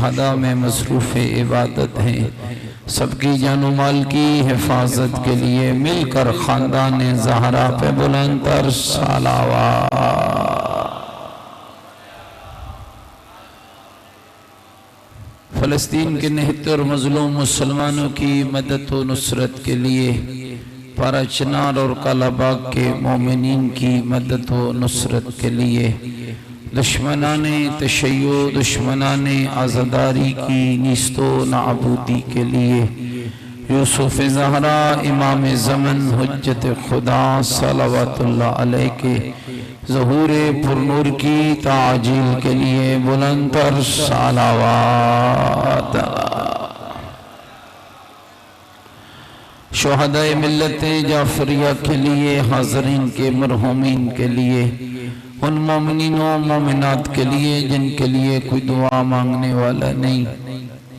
شہداء میں مصروف عبادت ہیں، سب کی جان و مال کی حفاظت کے لیے مل کر خاندان زہرا پہ بلند تر صلوات۔ فلسطین کے نہتے اور مظلوم مسلمانوں کی مدد و نصرت کے لیے، پارا چنار اور کالا باغ کے مومنین کی مدد و نصرت کے لیے، دشمنان تشیع، دشمنان عزاداری کی نیست و نابودی کے لیے، یوسف زہرا امام زمن حجت خدا صلوات اللہ علیہ کے ظہور پرنور کی تعجیل کے لیے بلند تر صلوات۔ شہداء ملت جعفریہ کے لیے، حاضرین کے مرحومین کے لیے، ان مومنین و مومنات کے لیے جن کے لیے کوئی دعا مانگنے والا نہیں،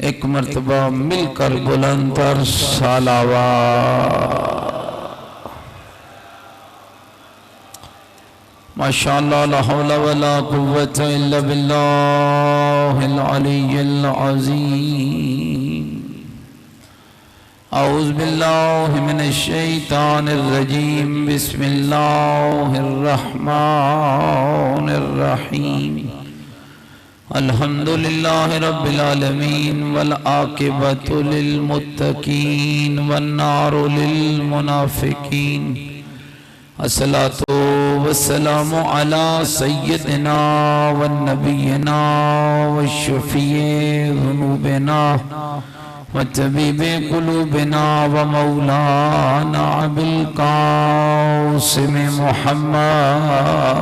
ایک مرتبہ مل کر بلند تر صلوات۔ ماشاءاللہ لا حول ولا قوة الا باللہ العلی العظیم۔ اعوذ باللہ من الشیطان الرجیم، بسم اللہ الرحمن الرحیم۔ الحمدللہ رب العالمین والعاقبۃ للمتقین والنار للمنافقین، الصلاة والسلام علی سیدنا والنبینا والشفیع ذنوبنا وطبیب قلوبنا ومولانا بالقاسم محمد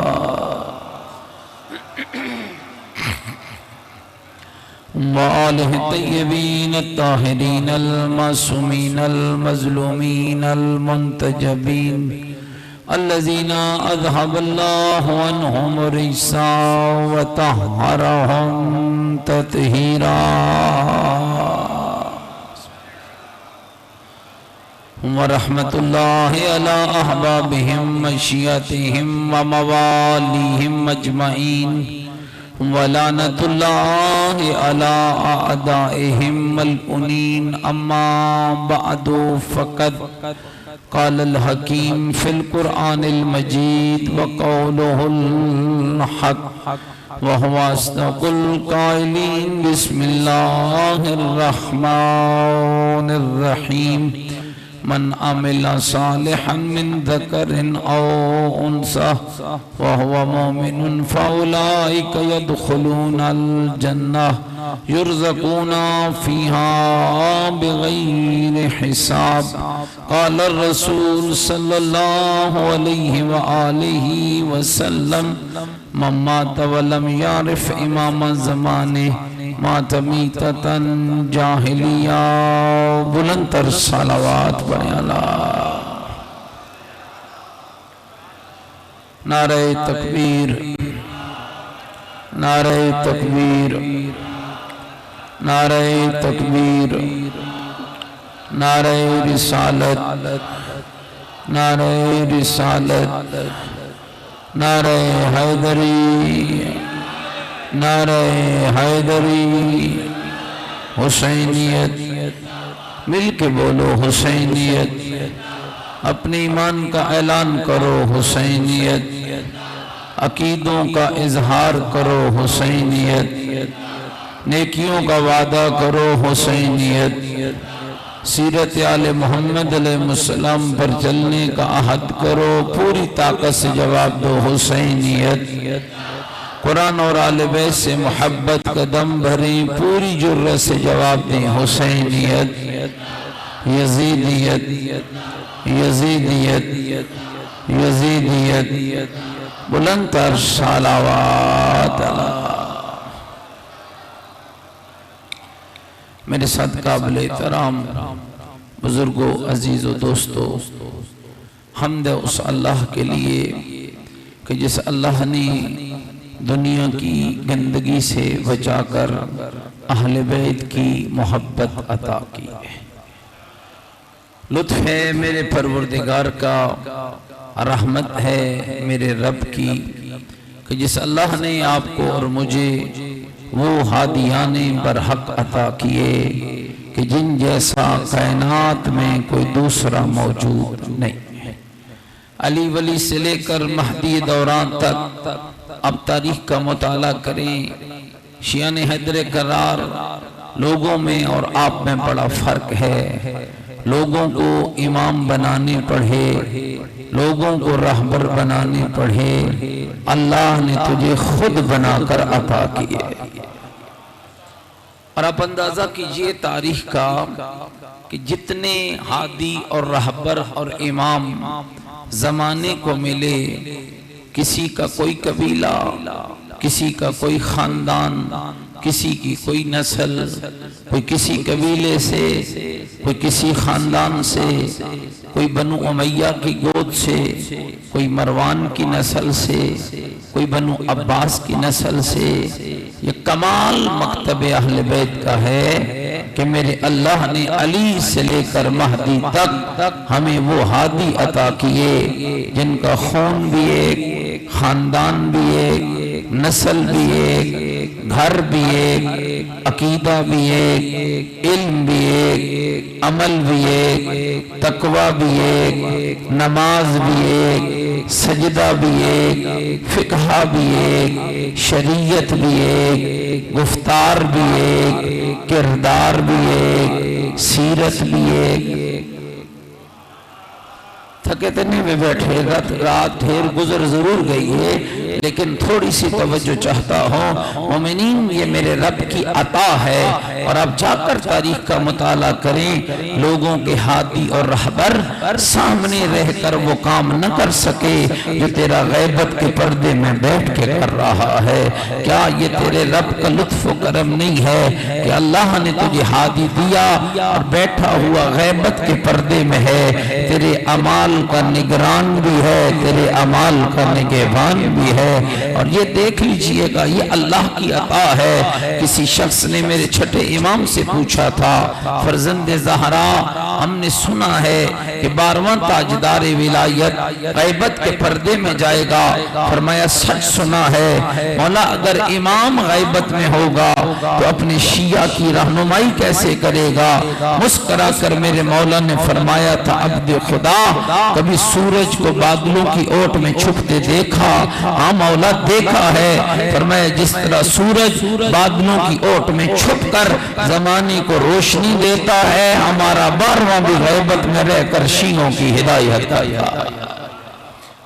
وآلہ الطیبین الطاہرین المعصومین المظلومین المنتجبین الذین اذهب اللہ عنہم الرجس وطہرہم تطہیرا، ورحمت اللہ علی احبابہم مشیتہم وموالیہم اجمعین، ولعنت اللہ علی اعدائہم ملعونین۔ اما بعد فقد قال الحکیم فی القرآن المجید وقولہ الحق وہو اصدق القائلین۔ بسم اللہ الرحمن الرحیم۔ من عمل صالحا من ذکر او انثى وهو مؤمن فاولئک يدخلون الجنہ یرزقون فیہا بغیر حساب۔ قال الرسول صلی اللہ علیہ وآلہ وسلم من مات ولم يعرف امام زمانہ مات میتتا جاہلیہ۔ بلند تر صلوات پڑھیں اللہ۔ نعرہ تکبیر، نعرہ تکبیر، نعرہ تکبیر، نعرہ رسالت، نعرہ رسالت، نعرہ حیدری، نعرہ حیدری، حسینیت، مل کے بولو حسینیت، اپنے ایمان کا اعلان کرو حسینیت، عقیدوں کا اظہار کرو حسینیت، نیکیوں کا وعدہ کرو حسینیت، سیرت آل محمد علیہ السلام پر چلنے کا عہد کرو، پوری طاقت سے جواب دو حسینیت، قرآن اور آل بیت سے محبت کا دم بھریں، پوری جرت سے جواب دیں حسینیت، یزیدیت، یزیدیت، یزیدیت، بلند تر صلوات اللہ۔ میرے ساتھ قابل احترام بزرگوں، عزیز و دوستو، حمد اس اللہ کے لیے کہ جس اللہ نے دنیا کی گندگی سے بچا کر اہل بیت کی محبت عطا کی ہے۔ لطف ہے میرے پروردگار کا، رحمت ہے میرے رب کی کہ جس اللہ نے آپ کو اور مجھے وہ ہادیان برحق عطا کیے کہ جن جیسا کائنات میں کوئی دوسرا موجود نہیں ہے۔ علی ولی سے لے کر مہدی دوران تک اب تاریخ کا مطالعہ کریں، شیعہ حیدر کرار لوگوں میں اور آپ میں بڑا فرق ہے۔ لوگوں کو امام بنانے پڑھے، لوگوں کو رہبر بنانے پڑھے، اللہ نے تجھے خود بنا کر عطا کیے۔ اور آپ اندازہ کیجئے تاریخ کا کہ جتنے ہادی اور رہبر اور امام زمانے کو ملے، کسی کا کوئی قبیلہ، کسی کا کوئی خاندان، کسی کی کوئی نسل، کوئی کسی قبیلے سے، کوئی کسی خاندان سے، کوئی بنو امیہ کی گود سے، کوئی مروان کی نسل سے، کوئی بنو عباس کی نسل سے۔ یہ کمال مکتب اہل بیت کا ہے کہ میرے اللہ نے علی سے لے کر مہدی تک ہمیں وہ ہادی عطا کیے جن کا خون بھی ایک، خاندان بھی ایک، نسل بھی ایک، گھر بھی ایک، عقیدہ بھی ایک، علم بھی ایک، عمل بھی ایک، تقوی بھی ایک، نماز بھی ایک، سجدہ بھی ایک، فقہ بھی ایک، شریعت بھی ایک، گفتار بھی ایک، کردار بھی ایک، سیرت بھی ایک۔ تھکے تنے میں بیٹھے، رات ڈھیر گزر ضرور گئی ہے، لیکن تھوڑی سی توجہ چاہتا ہوں۔ مومنین، یہ میرے رب کی عطا ہے، اور آپ جا کر تاریخ کا مطالعہ کریں۔ لوگوں کے ہادی اور رہبر سامنے رہ کر وہ کام نہ کر سکے جو تیرا غیبت کے پردے میں بیٹھ کے کر رہا ہے۔ کیا یہ تیرے رب کا لطف و کرم نہیں ہے کہ اللہ نے تجھے ہادی دیا اور بیٹھا ہوا غیبت کے پردے میں ہے، تیرے اعمال کا نگران بھی ہے، تیرے اعمال کا نگہبان بھی ہے۔ اور یہ دیکھ لیجئے گا، یہ اللہ کی عطا ہے۔ کسی شخص نے میرے چھٹے امام سے پوچھا تھا، فرزند زہرا ہم نے سنا ہے کہ 12واں تاجدار ولایت غیبت کے پردے میں جائے گا۔ فرمایا سچ سنا ہے مولا، اگر امام غیبت میں ہوگا تو اپنے شیعہ کی رہنمائی کیسے کرے گا؟ مسکرا کر میرے مولا نے فرمایا تھا، عبد خدا کبھی سورج کو بادلوں کی اوٹ میں چھپتے دیکھا؟ ہاں مولا دیکھا ہے۔ فرمایا جس طرح سورج بادلوں کی اوٹ میں چھپ کر زمانے کو روشنی دیتا ہے، ہمارا 12واں بھی غیبت میں رہ کر شیعوں کی ہدایت کرتا ہے،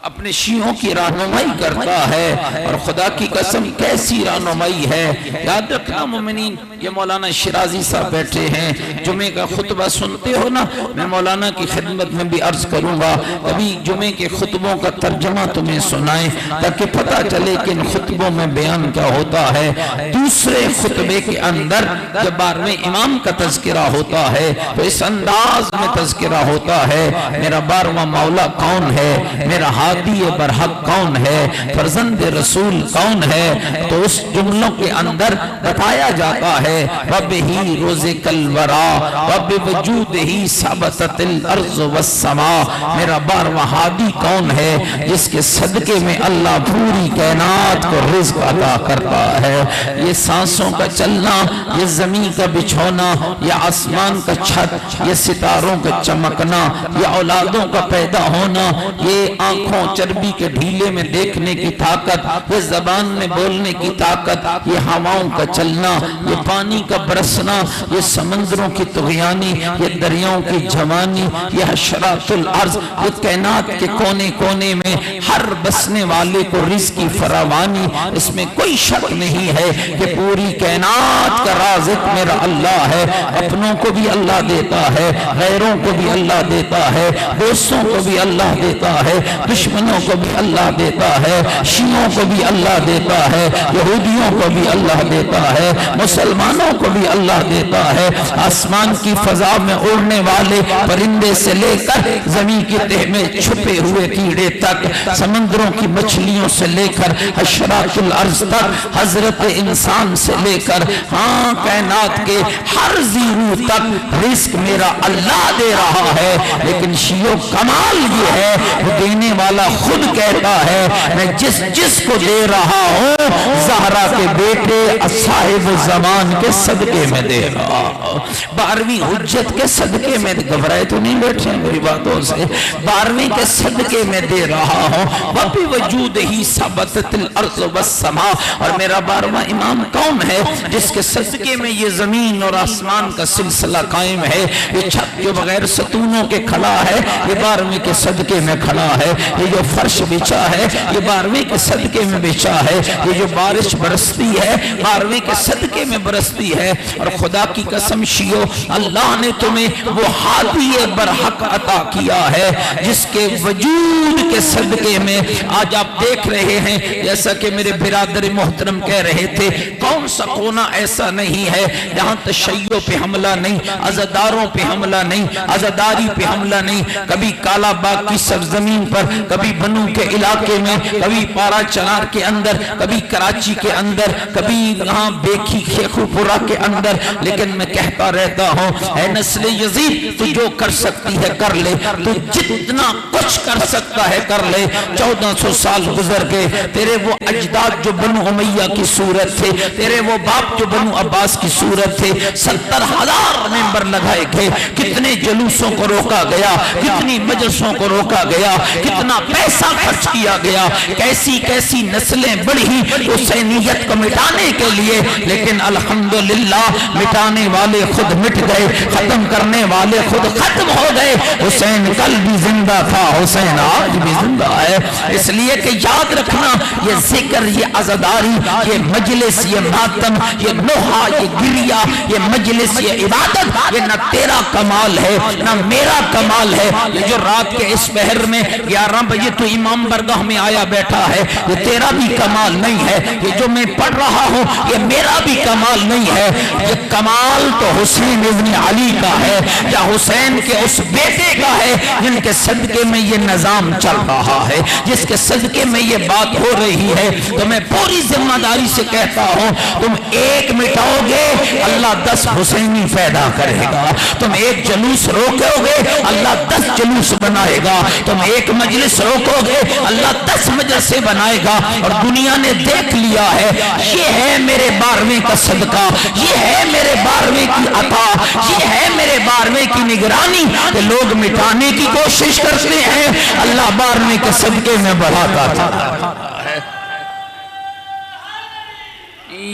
اپنے شیعوں کی رہنمائی کرتا ہے۔ اور خدا کی قسم کیسی رہنمائی ہے! یاد رکھنا مومنین، یہ مولانا شیرازی صاحب بیٹھے ہیں، جمعے کا خطبہ سنتے ہو نا، میں مولانا کی خدمت میں بھی عرض کروں گا کبھی جمعے کے خطبوں کا ترجمہ تمہیں سنائیں تاکہ پتہ چلے کہ ان خطبوں میں بیان کیا ہوتا ہے۔ دوسرے خطبے کے اندر جب 12ویں امام کا تذکرہ ہوتا ہے تو اس انداز میں تذکرہ ہوتا ہے، میرا 12واں مولا کون ہے، میرا ہادی برحق کون ہے، فرزند رسول کون ہے۔ تو اس جملوں کے اندر بتایا جاتا ہے وَبِهِ رُزِقَ الْوَرَا وَبِوَجُودِهِ ثَبَتَتِ الْأَرْضُ وَالسَّمَاء۔ میرا 12واں ہادی کون ہے جس کے صدقے میں اللہ پوری کائنات کو رزق عطا کرتا ہے۔ یہ سانسوں کا چلنا، یہ زمین کا بچھونا، یہ آسمان کا چھت، یہ ستاروں کا چمکنا، یہ اولادوں کا پیدا ہونا، یہ آنکھوں چربی کے ڈھیلے میں دیکھنے کی طاقت، یہ زبان میں بولنے کی طاقت، یہ ہواؤں کا چلنا، یہ پانی کا برسنا، یہ سمندروں کی طغیانی، یہ دریاؤں کی جوانی، یہ حشرات الارض، یہ کائنات کے کونے کونے میں ہر بسنے والے کو رزق کی فراوانی، اس میں کوئی شک نہیں ہے کہ پوری کائنات کا رازق میرا اللہ ہے۔ اپنوں کو بھی اللہ دیتا ہے، غیروں کو بھی اللہ دیتا ہے، دوستوں کو بھی اللہ دیتا ہے، دشمنوں کو بھی اللہ دیتا ہے، شیعوں کو بھی اللہ دیتا ہے، یہودیوں کو بھی اللہ دیتا ہے، مسلمانوں کو بھی اللہ دیتا ہے۔ آسمان کی فضا میں اڑنے والے پرندے سے لے کر زمین کی تہ میں چھپے ہوئے کیڑے تک، سمندروں کی مچھلیوں سے لے کر حشرات الارض تک، حضرت انسان سے لے کر ہاں کائنات کے ہر زیرو تک رزق میرا اللہ دے رہا ہے۔ لیکن شیعوں کمال یہ ہے وہ دینے والا اللہ خود کہتا ہے میں جس کو دے رہا ہوں زہرا کے بیٹے صاحب الزمان کے صدقے میں دے رہا ہوں، 12ویں حجت کے صدقے میں، گھبرائے تو نہیں بیٹھے میری باتوں سے، 12ویں کے صدقے میں دے رہا ہوں، وَبِوَجُودِهِ ثَبَتَتِ الْأَرْضُ وَالسَّمَاءُ۔ اور میرا 12واں امام کون ہے جس کے صدقے میں یہ زمین اور آسمان کا سلسلہ قائم ہے، یہ چھت جو بغیر ستونوں کے کھڑا ہے یہ 12ویں کے صدقے میں کھڑا ہے، یہ جو فرش بچا ہے یہ 12ویں کے صدقے میں بچا ہے، یہ جو بارش برستی ہے 12ویں کے صدقے میں برستی ہے۔ اور خدا کی قسم شیو، اللہ نے تمہیں وہ ہادی برحق عطا کیا ہے جس کے وجود کے صدقے میں آج آپ دیکھ رہے ہیں، جیسا کہ میرے برادر محترم کہہ رہے تھے، کون سا کونا ایسا نہیں ہے جہاں تشیع پہ حملہ نہیں، عزاداروں پہ حملہ نہیں، عزاداری پہ حملہ نہیں۔ کبھی کالا باغ کی سرزمین پر، کبھی بنو کے علاقے میں، کبھی پارا چنار کے اندر، کبھی کراچی کے اندر، کبھی یہاں بیکھی خیخو پورا کے اندر، لیکن میں کہتا رہتا ہوں اے نسل یزید تو جو کر سکتی ہے کر لے، تو جتنا کچھ کر سکتا ہے کر لے۔ 1400 سال گزر گئے، تیرے وہ اجداد جو بنو امیہ کی صورت تھے، تیرے وہ باپ جو بنو عباس کی صورت تھے، 70,000 ممبر لگائے گئے، کتنے جلوسوں کو روکا گیا، کتنی مجلسوں کو روکا گیا، کتنا پیسہ خرچ کیا گیا، کیسی کیسی نسلیں بڑھی حسینیت کو مٹانے کے لیے، لیکن الحمدللہ مٹانے والے خود مٹ گئے، ختم کرنے والے خود ختم ہو گئے۔ حسین کل بھی زندہ تھا، حسین آج بھی زندہ ہے۔ اس لیے کہ یاد رکھنا یہ ذکر، یہ عزاداری، یہ مجلس، یہ ماتم، یہ نوحہ، یہ گریہ، یہ مجلس، یہ عبادت، یہ نہ تیرا کمال ہے نہ میرا کمال ہے۔ یہ جو رات کے اس پہر میں 11 بجے تو امام برگاہ میں آیا بیٹھا ہے، یہ تیرا بھی کمال نہیں ہے۔ یہ جو میں پڑھ رہا ہوں یہ میرا بھی کمال نہیں ہے، یہ کمال تو حسین ابن علی کا ہے، یا حسین کے اس بیٹے کا ہے جن کے صدقے میں یہ نظام چل رہا ہے، جس کے صدقے میں یہ بات ہو رہی ہے۔ تو میں پوری ذمہ داری سے کہتا ہوں تم ایک مٹاؤ گے اللہ 10 حسینی پیدا کرے گا، تم ایک جلوس روکو گے اللہ 10 جلوس بنائے گا، تم ایک مجلس روکو گے اللہ 10 مجلسیں بنائے گا۔ اور دنیا نے دیکھ لیا ہے یہ ہے میرے 12ویں کا صدقہ، یہ ہے میرے 12ویں کی عطا، یہ ہے میرے 12ویں کی نگرانی کہ لوگ مٹانے کی کوشش کرتے ہیں، اللہ 12ویں کے صدقے میں بڑھاتا تھا۔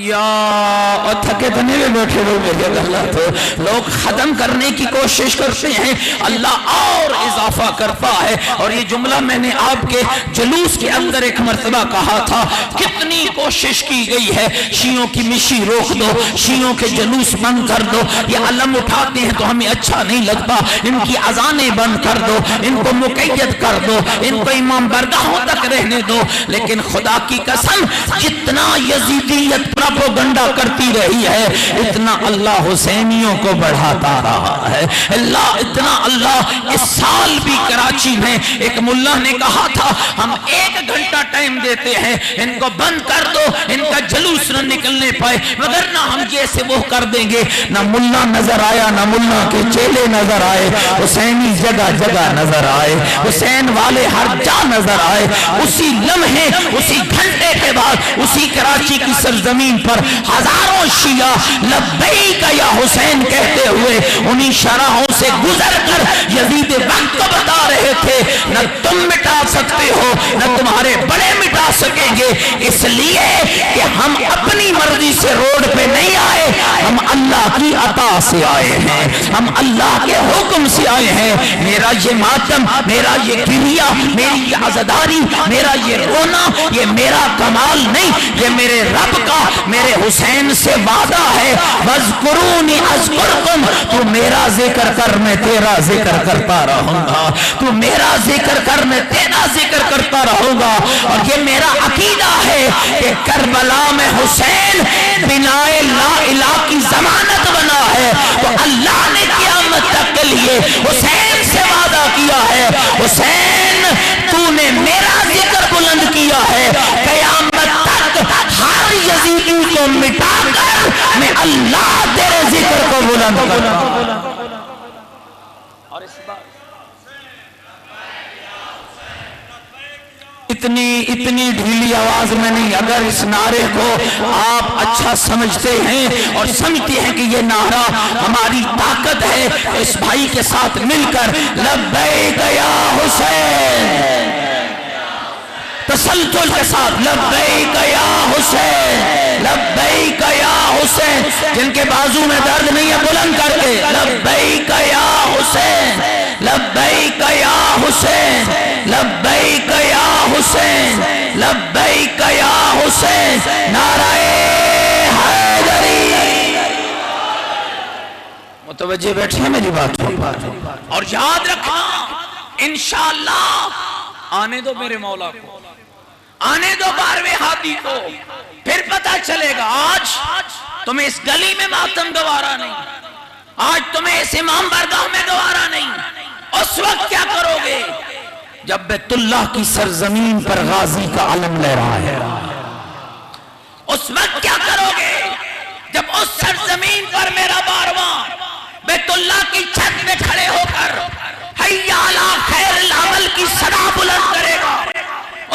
یا تھکے تو نہیں بیٹھے لوگ ختم کرنے کی کوشش کرتے ہیں، اللہ اور اضافہ کرتا ہے۔ اور یہ جملہ میں نے آپ کے جلوس کے اندر ایک مرتبہ کہا تھا، کتنی کوشش کی گئی ہے شیعوں کی مشی روک دو، شیعوں کے جلوس بند کر دو، یہ علم اٹھاتے ہیں تو ہمیں اچھا نہیں لگتا، ان کی اذانیں بند کر دو، ان کو مقید کر دو، ان کو امام برگاہوں تک رہنے دو۔ لیکن خدا کی قسم جتنا یزیدیت پروپیگنڈا کرتی رہی ہے اتنا اللہ حسینیوں کو بڑھاتا رہا ہے، اللہ اس سال بھی کراچی میں ایک ملا نے کہا تھا ہم 1 گھنٹہ ٹائم دیتے ہیں، ان کو بند کر دو، ان کا جلوس نہ نکلنے پائے، مگر نہ ہم جیسے وہ کر دیں گے۔ نہ ملا نظر آیا، نہ ملا کے چیلے نظر آئے، حسینی جگہ جگہ نظر آئے، حسین والے ہر جا نظر آئے۔ اسی لمحے، اسی گھنٹے کے بعد اسی کراچی کی سرزمین پر ہزاروں شیعہ لبیک یا حسین کہتے ہوئے انہی شرحوں سے گزر کر یزید وقت کو بتا رہے تھے نہ تم مٹا سکتے ہو نہ تمہارے بڑے مٹا سکیں گے، اس لیے کہ ہم اپنی مرضی سے روڈ پہ نہیں آئے، ہم اللہ کی عطا سے آئے ہیں، ہم اللہ کے حکم سے آئے ہیں۔ میرا یہ ماتم، میرا یہ گریہ، میری یہ عزاداری، میرا یہ رونا، یہ میرا کمال نہیں، یہ میرے رب کا، میرے حسین سے وعدہ ہے، وَاذْكُرُونِ أَذْكُرْكُمْ، تو میرا ذکر کر میں تیرا ذکر کرتا رہوں گا، تو میرا ذکر کر میں تیرا ذکر کرتا رہوں گا۔ اور یہ میرا عقیدہ ہے کہ کربلا میں حسین بنائے لا الہ کی ضمانت بنا ہے، تو اللہ نے قیامت تک کے لیے حسین سے وعدہ کیا ہے، حسین تو نے میرا ذکر بلند کیا ہے، قیامت تک ہر یزیدی کو مٹا کر میں اللہ تیرے ذکر کو بلند کروں۔ اور اس بات اتنی ڈھیلی آواز میں نہیں. اگر اس نعرے کو آپ اچھا سمجھتے ہیں اور سمجھتے ہیں کہ یہ نعرہ ہماری طاقت ہے تو اس بھائی کے ساتھ مل کر لبیک یا حسین تسلسل کے ساتھ لبیک یا حسین لبیک یا حسین. جن کے بازو میں درد نہیں ہے بلند کر کے لبیک یا حسین لبیک یا حسین لبیک یا حسین لبیک یا حسین. نعرہ حیدری. متوجہ بیٹھے ہیں میری بات اور یاد رکھنا انشاءاللہ آنے دو میرے مولا کو, آنے دو 12ویں ہادی کو, پھر پتہ چلے گا. آج تمہیں اس گلی میں ماتم گوارا نہیں, آج تمہیں اس امام بارگاہ میں گوارا نہیں. اس وقت کیا کرو گے جب بیت اللہ کی سرزمین پر غازی کا علم لے رہا ہے؟ اس وقت کیا کرو گے جب اس سرزمین پر میرا بارواں بیت اللہ کی چھت میں کھڑے ہو کر حی علی خیر العمل کی صدا بلند کرے گا؟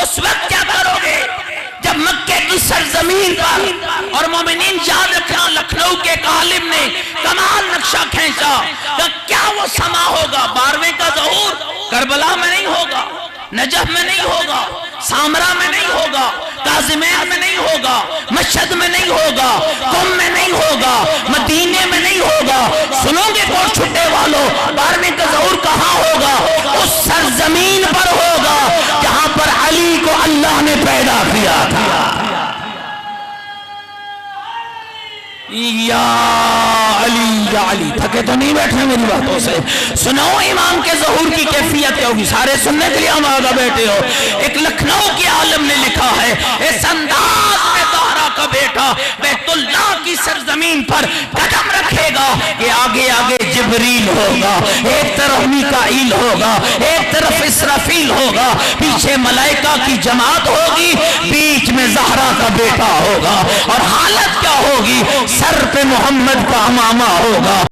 اس وقت کیا کرو گے جب مکے کی سرزمین پر اور مومنین یاد رکھنا لکھنؤ کے ایک عالم نے کمال نقشہ کھینچا کہ کیا وہ سما ہوگا 12ویں کا ظہور کربلا میں نہیں ہوگا, نجف میں نہیں ہوگا, سامرا میں نہیں ہوگا, کاظمین میں نہیں ہوگا, مشہد میں نہیں ہوگا, قم میں نہیں ہوگا, مدینے میں نہیں ہوگا. سنو گے کوٹ چھٹے والوں 12ویں کا ظہور کہاں ہوگا؟ اس سرزمین پر ہوگا جہاں پر علی کو اللہ نے پیدا کیا تھا. یا علی یا علی. تھکے تو نہیں بیٹھے میری باتوں سے؟ سنو امام کے ظہور کی کیفیت کیا ہوگی. سارے سننے کے لیے ہم آگا بیٹھے ہو. ایک لکھنؤ کے عالم نے لکھا ہے اس انداز میں زہرا کا بیٹا بیت اللہ کی سرزمین پر قدم رکھے گا کہ آگے آگے جبریل ہوگا, ایک طرف میکائیل ہوگا, ایک طرف اسرافیل ہوگا, پیچھے ملائکہ کی جماعت ہوگی, بیچ میں زہرا کا بیٹا ہوگا. اور حالت کیا ہوگی؟ سر پہ محمد کا امامہ ہوگا.